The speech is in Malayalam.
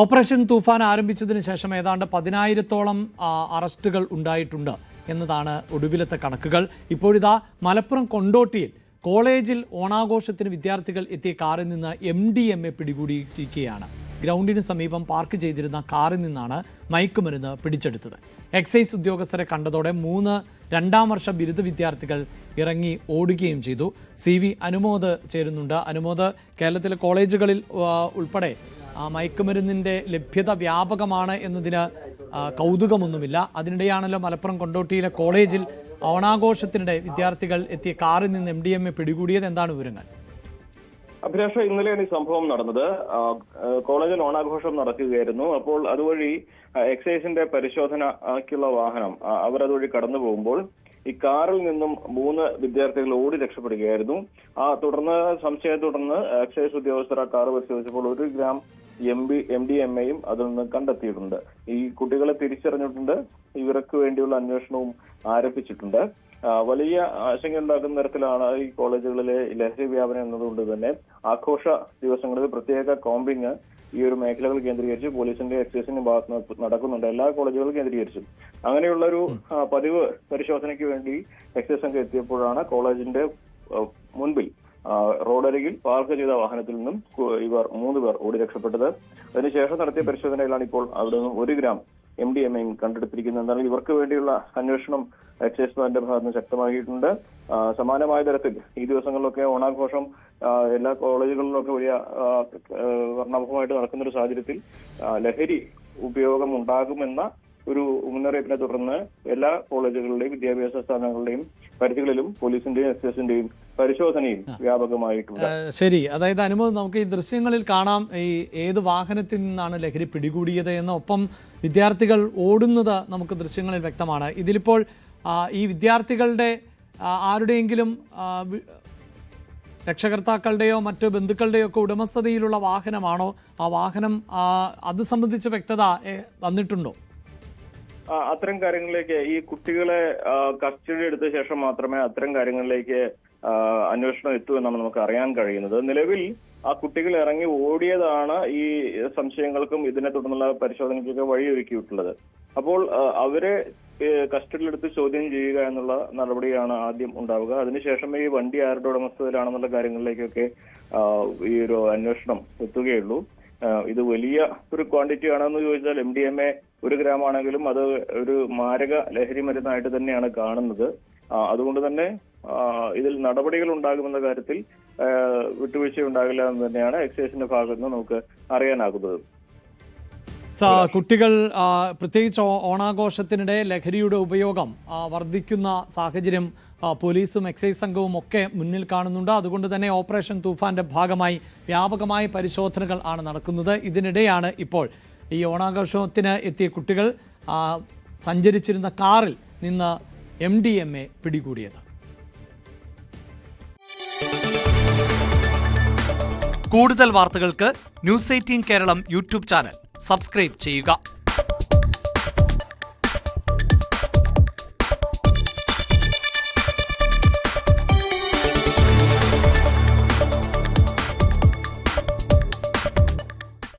ഓപ്പറേഷൻ തൂഫാൻ ആരംഭിച്ചതിന് ശേഷം ഏതാണ്ട് 10,000-ഓളം അറസ്റ്റുകൾ ഉണ്ടായിട്ടുണ്ട് എന്നതാണ് ഒടുവിലത്തെ കണക്കുകൾ. ഇപ്പോഴിതാ മലപ്പുറം കൊണ്ടോട്ടിയിൽ കോളേജിൽ ഓണാഘോഷത്തിന് വിദ്യാർത്ഥികൾ എത്തിയ കാറിൽ നിന്ന് MDMA പിടികൂടിയിരിക്കുകയാണ്. ഗ്രൗണ്ടിന് സമീപം പാർക്ക് ചെയ്തിരുന്ന കാറിൽ നിന്നാണ് മയക്കുമരുന്ന് പിടിച്ചെടുത്തത്. എക്സൈസ് ഉദ്യോഗസ്ഥരെ കണ്ടതോടെ 3 രണ്ടാം വർഷ ബിരുദ വിദ്യാർത്ഥികൾ ഇറങ്ങി ഓടുകയും ചെയ്തു. CV അനുമോദ് ചേരുന്നുണ്ട്. അനുമോദ്, കേരളത്തിലെ കോളേജുകളിൽ ഉൾപ്പെടെ മയക്കുമരുന്നിൻ്റെ ലഭ്യത വ്യാപകമാണ് എന്നതിന് കൗതുകമൊന്നുമില്ല. അതിനിടെയാണല്ലോ മലപ്പുറം കൊണ്ടോട്ടിയിലെ കോളേജിൽ ഓണാഘോഷത്തിനിടെ വിദ്യാർത്ഥികൾ എത്തിയ കാറിൽ നിന്ന് MDMA പിടികൂടിയത്. എന്താണ് വിവരങ്ങൾ? അഭിലാഷ, ഇന്നലെയാണ് ഈ സംഭവം നടന്നത്. കോളേജിൽ ഓണാഘോഷം നടക്കുകയായിരുന്നു. അപ്പോൾ അതുവഴി എക്സൈസിന്റെ പരിശോധനയ്ക്കുള്ള വാഹനം അവർ അതുവഴി കടന്നു പോകുമ്പോൾ ഈ കാറിൽ നിന്നും 3 വിദ്യാർത്ഥികൾ ഓടി രക്ഷപ്പെടുകയായിരുന്നു. തുടർന്ന് സംശയത്തെ തുടർന്ന് എക്സൈസ് ഉദ്യോഗസ്ഥർ ആ കാർ പരിശോധിച്ചപ്പോൾ 1 ഗ്രാം MDMAയും അതിൽ നിന്ന് കണ്ടെത്തിയിട്ടുണ്ട്. ഈ കുട്ടികളെ തിരിച്ചറിഞ്ഞിട്ടുണ്ട്. ഇവർക്ക് വേണ്ടിയുള്ള അന്വേഷണവും ആരംഭിച്ചിട്ടുണ്ട്. വലിയ ആശങ്കയുണ്ടാക്കുന്ന തരത്തിലാണ് ഈ കോളേജുകളിലെ ലഹരി വ്യാപനം എന്നതുകൊണ്ട് തന്നെ ആഘോഷ ദിവസങ്ങളിൽ പ്രത്യേക കോമ്പിങ് ഈ ഒരു മേഖലകൾ കേന്ദ്രീകരിച്ച് പോലീസിന്റെ എക്സൈസിന്റെ ഭാഗത്ത് നടക്കുന്നുണ്ട്. എല്ലാ കോളേജുകളും കേന്ദ്രീകരിച്ചും അങ്ങനെയുള്ളൊരു പതിവ് പരിശോധനയ്ക്ക് വേണ്ടി എക്സൈസ് സംഘം എത്തിയപ്പോഴാണ് കോളേജിന്റെ മുൻപിൽ റോഡരികിൽ പാർക്ക് ചെയ്ത വാഹനത്തിൽ നിന്നും 3 പേർ ഓടി രക്ഷപ്പെട്ടത്. അതിനുശേഷം നടത്തിയ പരിശോധനയിലാണ് ഇപ്പോൾ അവിടെ നിന്നും 1 ഗ്രാം MDMAയും കണ്ടെടുത്തിരിക്കുന്നത്. എന്നാൽ ഇവർക്ക് വേണ്ടിയുള്ള അന്വേഷണം എക്സൈസ് ബാൻഡിന്റെ ഭാഗത്ത് നിന്ന് ശക്തമാക്കിയിട്ടുണ്ട്. സമാനമായ തരത്തിൽ ഈ ദിവസങ്ങളിലൊക്കെ ഓണാഘോഷം എല്ലാ കോളേജുകളിലൊക്കെ വലിയ വർണ്ണാഭമായിട്ട് നടക്കുന്ന ഒരു സാഹചര്യത്തിൽ ലഹരി ഉപയോഗം ഉണ്ടാകുമെന്ന ഒരു മുന്നറിയിപ്പിനെ തുടർന്ന് എല്ലാ കോളേജുകളുടെയും വിദ്യാഭ്യാസ സ്ഥാപനങ്ങളുടെയും പരിധികളിലും പോലീസിന്റെയും എക്സൈസിന്റെയും പരിശോധനയും വ്യാപകമായിട്ടുണ്ട്. ശരി, അതായത് അനുമോദ്, നമുക്ക് ഈ ദൃശ്യങ്ങളിൽ കാണാം ഈ ഏത് വാഹനത്തിൽ നിന്നാണ് ലഹരി പിടികൂടിയത് എന്ന്. ഒപ്പം വിദ്യാർത്ഥികൾ ഓടുന്നത് നമുക്ക് ദൃശ്യങ്ങളിൽ വ്യക്തമാണ്. ഇതിലിപ്പോൾ ഈ വിദ്യാർത്ഥികളുടെ ആരുടെയെങ്കിലും രക്ഷകർത്താക്കളുടെയോ മറ്റു ബന്ധുക്കളുടെയോ ഒക്കെ ഉടമസ്ഥതയിലുള്ള വാഹനമാണോ? ആ വാഹനം അത് സംബന്ധിച്ച വ്യക്തത വന്നിട്ടുണ്ടോ? അത്തരം കാര്യങ്ങളിലേക്ക് ഈ കുട്ടികളെ കസ്റ്റഡി എടുത്ത ശേഷം മാത്രമേ അത്തരം കാര്യങ്ങളിലേക്ക് അന്വേഷണം എത്തൂ എന്നാണ് നമുക്ക് അറിയാൻ കഴിയുന്നത്. നിലവിൽ ആ കുട്ടികൾ ഇറങ്ങി ഓടിയതാണ് ഈ സംശയങ്ങൾക്കും ഇതിനെ തുടർന്നുള്ള പരിശോധനയ്ക്കൊക്കെ വഴിയൊരുക്കിയിട്ടുള്ളത്. അപ്പോൾ അവരെ കസ്റ്റഡിയിലെടുത്ത് ചോദ്യം ചെയ്യുക എന്നുള്ള നടപടിയാണ് ആദ്യം ഉണ്ടാവുക. അതിനുശേഷമേ ഈ വണ്ടി ആരുടെ ഉടമസ്ഥതയിലാണെന്നുള്ള കാര്യങ്ങളിലേക്കൊക്കെ ഈ ഒരു അന്വേഷണം എത്തുകയുള്ളൂ. ഇത് വലിയ ഒരു ക്വാണ്ടിറ്റി ആണെന്ന് ചോദിച്ചാൽ MDMA 1 ഗ്രാം ആണെങ്കിലും അത് ഒരു മാരക ലഹരി മരുന്നായിട്ട് തന്നെയാണ് കാണുന്നത്. അതുകൊണ്ട് തന്നെ ഇതിൽ നടപടികൾ ഉണ്ടാകുമെന്ന കാര്യത്തിൽ വിട്ടുവീഴ്ച ഉണ്ടാകില്ല എന്ന് തന്നെയാണ് എക്സൈസിന്റെ ഭാഗത്ത് നിന്ന് നമുക്ക് അറിയാനാകുന്നത്. കുട്ടികൾ പ്രത്യേകിച്ച് ഓണാഘോഷത്തിനിടെ ലഹരിയുടെ ഉപയോഗം വർദ്ധിക്കുന്ന സാഹചര്യം പോലീസും എക്സൈസ് സംഘവും ഒക്കെ മുന്നിൽ കാണുന്നുണ്ട്. അതുകൊണ്ട് തന്നെ ഓപ്പറേഷൻ തൂഫാന്റെ ഭാഗമായി വ്യാപകമായ പരിശോധനകൾ ആണ് നടക്കുന്നത്. ഇതിനിടെയാണ് ഇപ്പോൾ ഈ ഓണാഘോഷത്തിന് എത്തിയ കുട്ടികൾ സഞ്ചരിച്ചിരുന്ന കാറിൽ നിന്ന് MDMA പിടികൂടിയത്. കൂടുതൽ വാർത്തകൾക്ക് News 18 Keralam YouTube channel subscribe ചെയ്യുക.